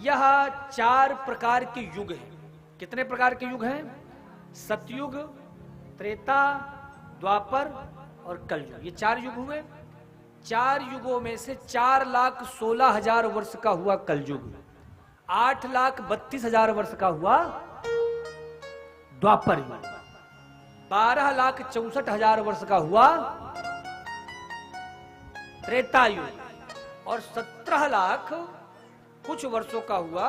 यह 4 प्रकार के युग हैं। कितने प्रकार के युग हैं? सतयुग, त्रेता, द्वापर और कलयुग। ये 4 युग हुए। 4 युगों में से 4,16,000 वर्ष का हुआ कलयुग, 8,32,000 वर्ष का हुआ द्वापर युग, 12,64,000 वर्ष का हुआ त्रेता युग और 17 लाख कुछ वर्षों का हुआ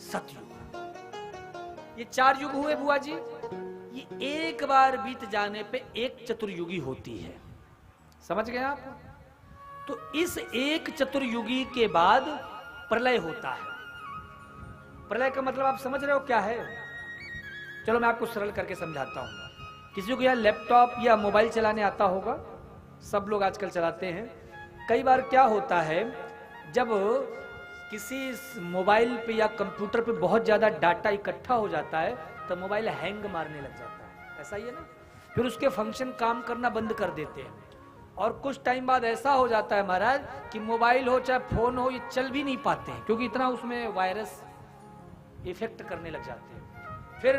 सतयुग। ये 4 युग हुए बुआ जी। ये एक बार बीत जाने पे एक चतुर्युगी होती है। समझ गए आप? तो इस एक चतुर्युगी के बाद प्रलय होता है। प्रलय का मतलब आप समझ रहे हो क्या है? चलो मैं आपको सरल करके समझाता हूं। किसी को यह लैपटॉप या मोबाइल चलाने आता होगा, सब लोग आजकल चलाते हैं। कई बार क्या होता है, जब किसी मोबाइल पे या कंप्यूटर पे बहुत ज्यादा डाटा इकट्ठा हो जाता है तो मोबाइल हैंग मारने लग जाता है। ऐसा ही है ना? फिर उसके फंक्शन काम करना बंद कर देते हैं और कुछ टाइम बाद ऐसा हो जाता है महाराज कि मोबाइल हो चाहे फोन हो, ये चल भी नहीं पाते हैं क्योंकि इतना उसमें वायरस इफेक्ट करने लग जाते हैं। फिर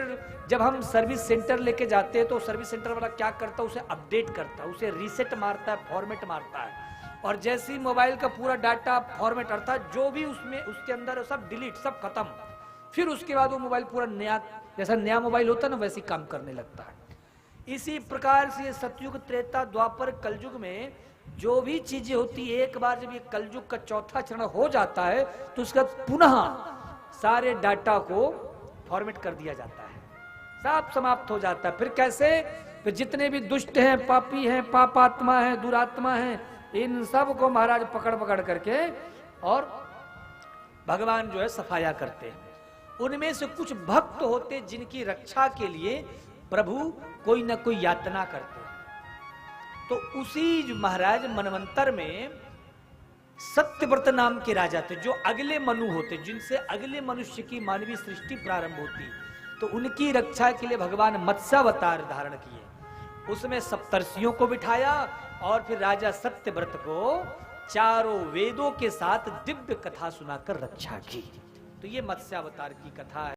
जब हम सर्विस सेंटर लेके जाते हैं तो सर्विस सेंटर वाला क्या करता है, उसे अपडेट करता है, उसे रीसेट मारता है, फॉर्मेट मारता है और जैसे ही मोबाइल का पूरा डाटा फॉर्मेट अर्थात जो भी उसमें उसके अंदर सब डिलीट, सब खत्म, फिर उसके बाद वो मोबाइल पूरा नया, जैसा नया मोबाइल होता है ना, वैसे ही काम करने लगता है। इसी प्रकार से सतयुग, त्रेता, द्वापर, कलयुग में जो भी चीजें होती है, एक बार जब ये कलयुग का चौथा चरण हो जाता है तो उसका पुनः सारे डाटा को फॉर्मेट कर दिया जाता है, सब समाप्त हो जाता है। फिर कैसे? फिर जितने भी दुष्ट हैं, पापी हैं, पापात्मा हैं, दुरात्मा हैं, इन सब को महाराज पकड़ पकड़ करके और भगवान जो है सफाया करते हैं। उनमें से कुछ भक्त होते जिनकी रक्षा के लिए प्रभु कोई ना कोई यातना करते हैं। तो उसी महाराज मनवंतर में सत्यव्रत नाम के राजा थे, जो अगले मनु होते, जिनसे अगले मनुष्य की मानवीय सृष्टि प्रारंभ होती, तो उनकी रक्षा के लिए भगवान मत्स्यावतार धारण किए। उसमें सप्तर्षियों को बिठाया और फिर राजा सत्यव्रत को चारों वेदों के साथ दिव्य कथा सुनाकर रक्षा की। तो ये मत्स्यावतार की कथा है।